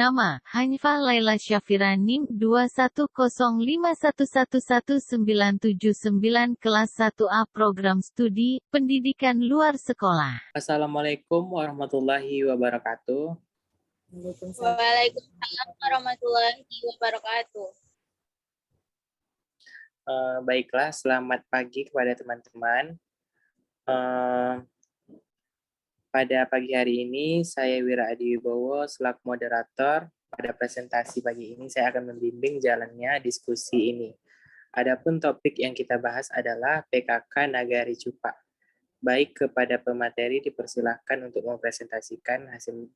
Nama, Hanifah Laila Syafira NIM 21051111979 Kelas 1A Program Studi, Pendidikan Luar Sekolah. Assalamualaikum warahmatullahi wabarakatuh. Waalaikumsalam warahmatullahi wabarakatuh. Baiklah, selamat pagi kepada teman-teman. Pada pagi hari ini, saya Wira Adi Wibowo selaku moderator. Pada presentasi pagi ini, saya akan membimbing jalannya diskusi ini. Adapun topik yang kita bahas adalah PKK Nagari Cupa. Baik, kepada pemateri dipersilahkan untuk mempresentasikan hasil.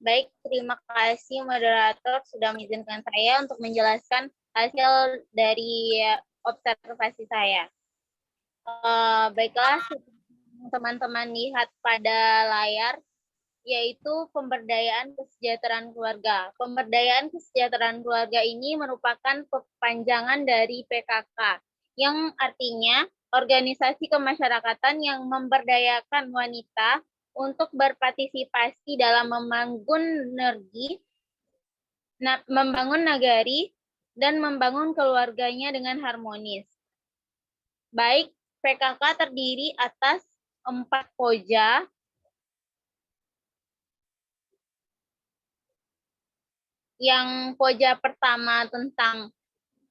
Baik, terima kasih moderator sudah mengizinkan saya untuk menjelaskan hasil dari observasi saya. Baiklah, teman-teman lihat pada layar, yaitu pemberdayaan kesejahteraan keluarga. Pemberdayaan kesejahteraan keluarga ini merupakan perpanjangan dari PKK, yang artinya organisasi kemasyarakatan yang memberdayakan wanita untuk berpartisipasi dalam membangun nagari, dan membangun keluarganya dengan harmonis. Baik, PKK terdiri atas 4 poja, yang poja pertama tentang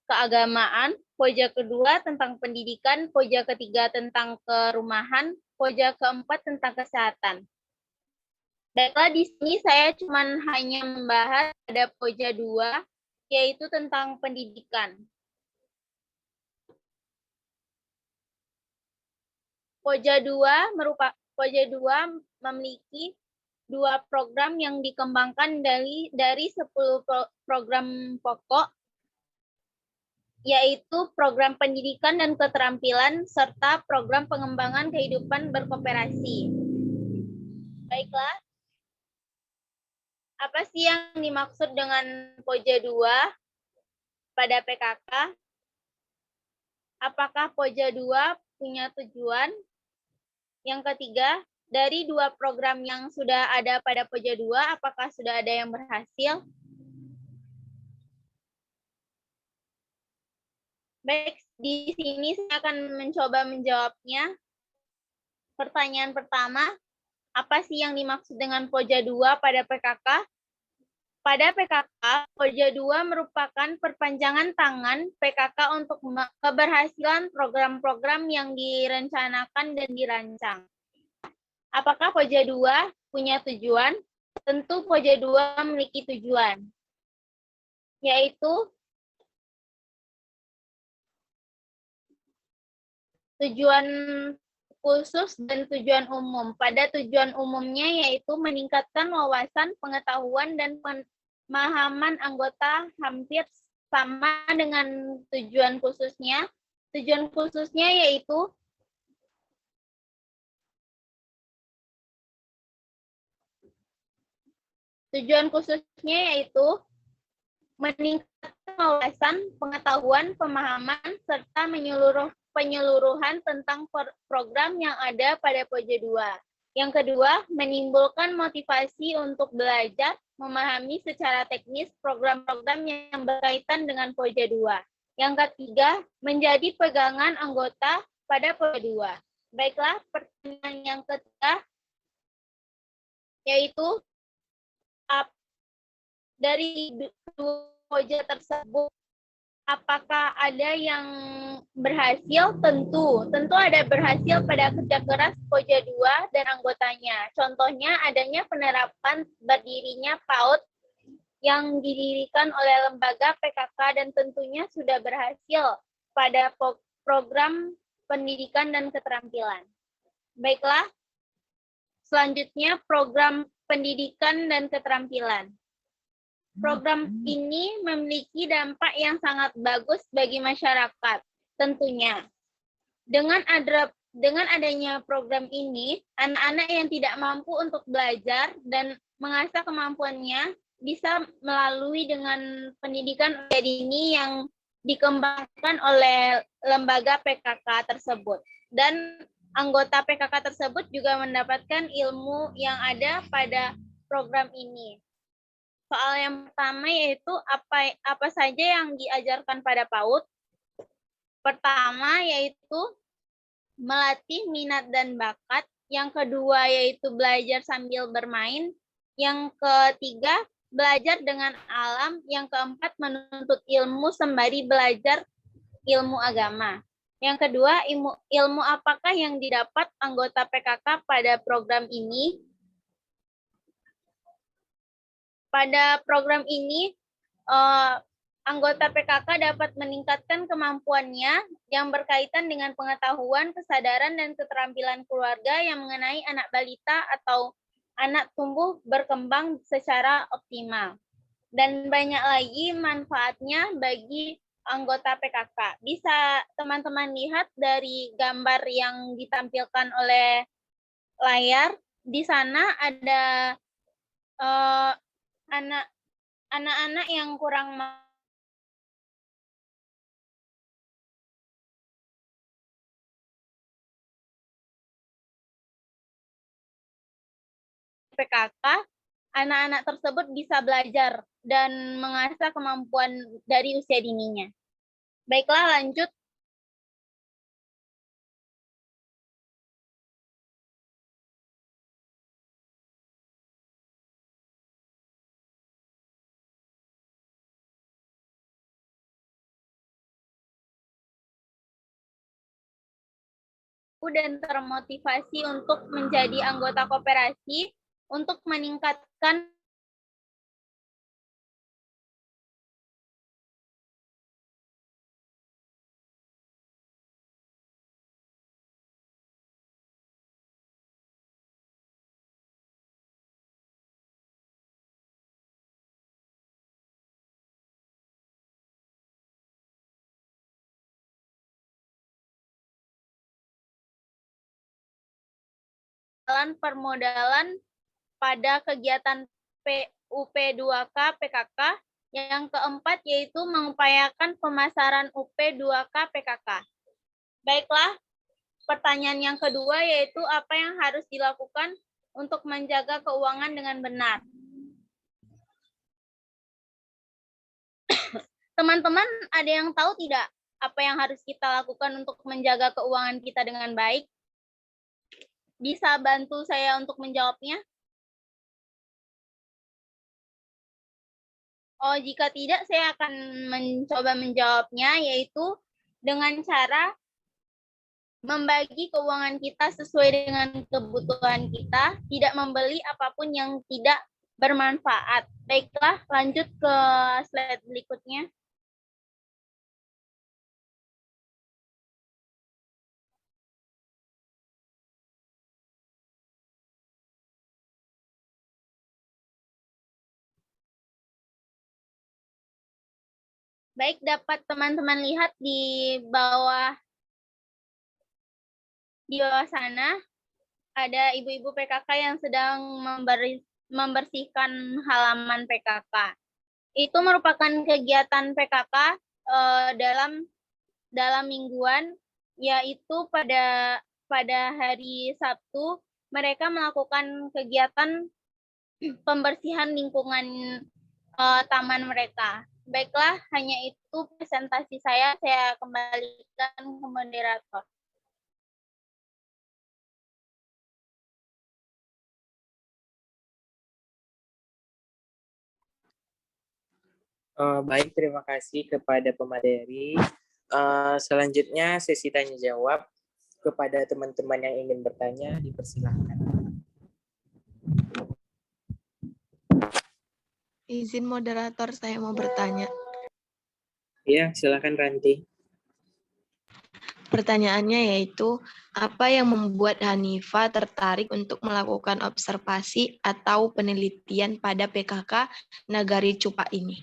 keagamaan, poja kedua tentang pendidikan, poja ketiga tentang kerumahan, poja keempat tentang kesehatan. Baiklah, di sini saya hanya membahas pada poja 2, yaitu tentang pendidikan. Poja 2 memiliki 2 program yang dikembangkan dari 10 program pokok, yaitu program pendidikan dan keterampilan serta program pengembangan kehidupan berkooperasi. Baiklah, apa sih yang dimaksud dengan poja 2 pada PKK? Apakah poja 2 punya tujuan? Yang ketiga, dari 2 program yang sudah ada pada poja 2, apakah sudah ada yang berhasil? Baik, di sini saya akan mencoba menjawabnya. Pertanyaan pertama, apa sih yang dimaksud dengan poja 2 pada PKK? Pada PKK, poja 2 merupakan perpanjangan tangan PKK untuk keberhasilan program-program yang direncanakan dan dirancang. Apakah poja 2 punya tujuan? Tentu poja 2 memiliki tujuan, yaitu tujuan khusus dan tujuan umum. Pada tujuan umumnya yaitu meningkatkan wawasan, pengetahuan, dan pemahaman anggota hampir sama dengan tujuan khususnya. Tujuan khususnya yaitu meningkatkan wawasan, pengetahuan, pemahaman, serta penyeluruhan tentang program yang ada pada poja 2. Yang kedua, menimbulkan motivasi untuk belajar, memahami secara teknis program-program yang berkaitan dengan poja 2. Yang ketiga, menjadi pegangan anggota pada poja 2. Baiklah, pertanyaan yang ketiga, yaitu dari 2 poja tersebut, apakah ada yang berhasil? Tentu ada berhasil pada kerja keras poja 2 dan anggotanya. Contohnya adanya penerapan berdirinya PAUD yang didirikan oleh lembaga PKK dan tentunya sudah berhasil pada program pendidikan dan keterampilan. Baiklah, selanjutnya program pendidikan dan keterampilan. Program ini memiliki dampak yang sangat bagus bagi masyarakat. Tentunya, dengan adanya program ini, anak-anak yang tidak mampu untuk belajar dan mengasah kemampuannya bisa melalui dengan pendidikan usia dini yang dikembangkan oleh lembaga PKK tersebut. Dan anggota PKK tersebut juga mendapatkan ilmu yang ada pada program ini. Soal yang pertama yaitu apa saja yang diajarkan pada PAUD. Pertama yaitu melatih minat dan bakat. Yang kedua yaitu belajar sambil bermain. Yang ketiga, belajar dengan alam. Yang keempat, menuntut ilmu sembari belajar ilmu agama. Yang kedua, ilmu apakah yang didapat anggota PKK pada program ini? Pada program ini, anggota PKK dapat meningkatkan kemampuannya yang berkaitan dengan pengetahuan, kesadaran, dan keterampilan keluarga yang mengenai anak balita atau anak tumbuh berkembang secara optimal. Dan banyak lagi manfaatnya bagi anggota PKK. Bisa teman-teman lihat dari gambar yang ditampilkan oleh layar. Di sana ada anak-anak yang kurang PKK, anak-anak tersebut bisa belajar dan mengasah kemampuan dari usia dininya. Baiklah, lanjut. Dan termotivasi untuk menjadi anggota koperasi untuk meningkatkan permodalan pada kegiatan UP2K PKK. Yang keempat yaitu mengupayakan pemasaran UP2K PKK. Baiklah, pertanyaan yang kedua yaitu apa yang harus dilakukan untuk menjaga keuangan dengan benar. Teman-teman ada yang tahu tidak apa yang harus kita lakukan untuk menjaga keuangan kita dengan baik? Bisa bantu saya untuk menjawabnya? Oh, jika tidak, saya akan mencoba menjawabnya, yaitu dengan cara membagi keuangan kita sesuai dengan kebutuhan kita, tidak membeli apapun yang tidak bermanfaat. Baiklah, lanjut ke slide berikutnya. Baik, dapat teman-teman lihat di bawah sana ada ibu-ibu PKK yang sedang membersihkan halaman PKK. Itu merupakan kegiatan PKK dalam mingguan, yaitu pada hari Sabtu mereka melakukan kegiatan pembersihan lingkungan taman mereka. Baiklah, hanya itu presentasi saya kembalikan ke moderator. Baik, terima kasih kepada pemateri. Selanjutnya sesi tanya jawab kepada teman-teman yang ingin bertanya, dipersilahkan. Izin moderator, saya mau bertanya. Ya, silakan Ranti. Pertanyaannya yaitu, apa yang membuat Hanifa tertarik untuk melakukan observasi atau penelitian pada PKK Nagari Cupa ini?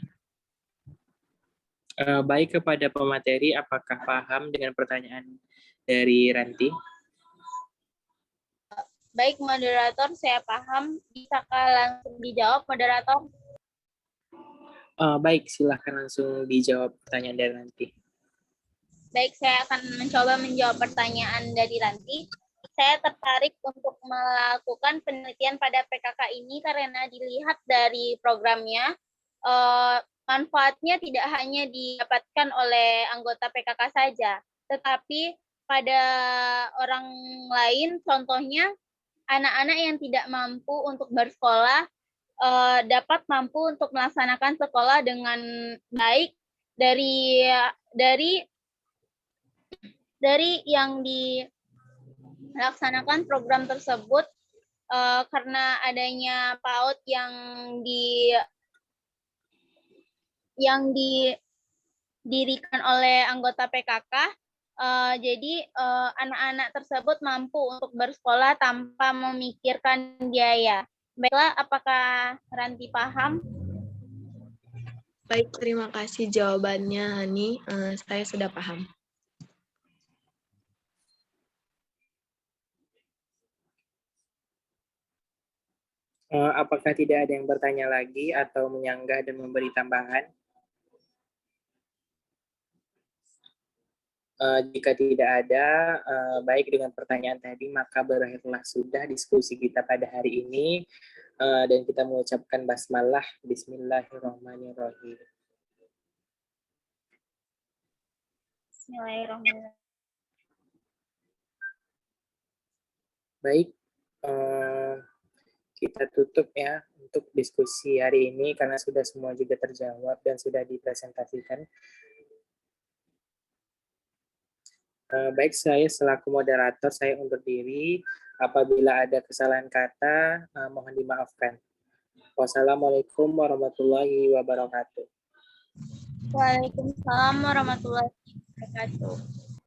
Baik, kepada pemateri, apakah paham dengan pertanyaan dari Ranti? Baik, moderator, saya paham. Bisakah langsung dijawab, moderator? Baik, silahkan langsung dijawab pertanyaan dari Ranti. Baik, saya akan mencoba menjawab pertanyaan dari Ranti. saya tertarik untuk melakukan penelitian pada PKK ini karena dilihat dari programnya, manfaatnya tidak hanya didapatkan oleh anggota PKK saja, tetapi pada orang lain, contohnya anak-anak yang tidak mampu untuk bersekolah dapat mampu untuk melaksanakan sekolah dengan baik dari yang dilaksanakan program tersebut, karena adanya PAUD yang didirikan oleh anggota PKK, jadi anak-anak tersebut mampu untuk bersekolah tanpa memikirkan biaya. Baiklah, apakah Ranti paham? Baik, terima kasih jawabannya, Hani. Saya sudah paham. Apakah tidak ada yang bertanya lagi atau menyanggah dan memberi tambahan? Jika tidak ada, baik dengan pertanyaan tadi, maka berakhirlah sudah diskusi kita pada hari ini, dan kita mengucapkan basmalah, bismillahirrahmanirrahim. Bismillahirrahmanirrahim. Baik, kita tutup ya untuk diskusi hari ini karena sudah semua juga terjawab dan sudah dipresentasikan. Baik, saya selaku moderator, saya undur diri. Apabila ada kesalahan kata, mohon dimaafkan. Wassalamualaikum warahmatullahi wabarakatuh. Waalaikumsalam warahmatullahi wabarakatuh.